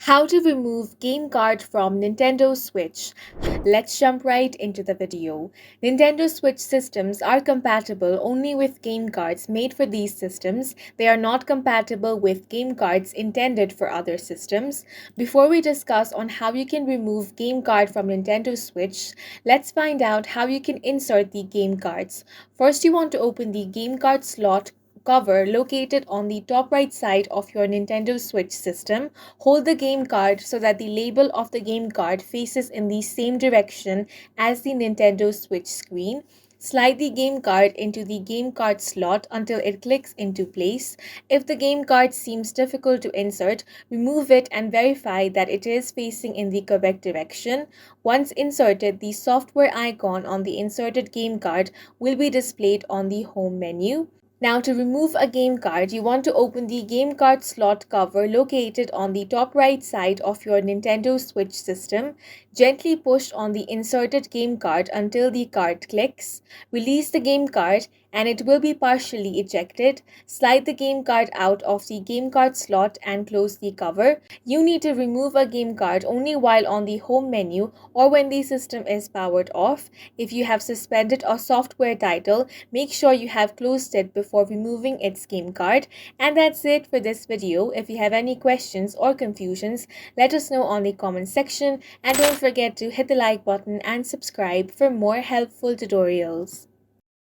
How to remove game card from Nintendo Switch. Let's jump right into the video. Nintendo Switch systems are compatible only with game cards made for these systems. They are not compatible with game cards intended for other systems. Before we discuss on how you can remove game card from Nintendo Switch, let's find out how you can insert the game cards. First, you want to open the game card slot cover located on the top right side of your Nintendo Switch system. Hold the game card so that the label of the game card faces in the same direction as the Nintendo Switch screen. Slide the game card into the game card slot until it clicks into place. If the game card seems difficult to insert, remove it and verify that it is facing in the correct direction. Once inserted, the software icon on the inserted game card will be displayed on the home menu. Now, to remove a game card, you want to open the game card slot cover located on the top right side of your Nintendo Switch system. Gently push on the inserted game card until the card clicks. Release the game card and it will be partially ejected. Slide the game card out of the game card slot and close the cover. You need to remove a game card only while on the home menu or when the system is powered off. If you have suspended a software title, make sure you have closed it before removing its game card. And that's it for this video. If you have any questions or confusions, let us know on the comment section, and don't forget to hit the like button and subscribe for more helpful tutorials.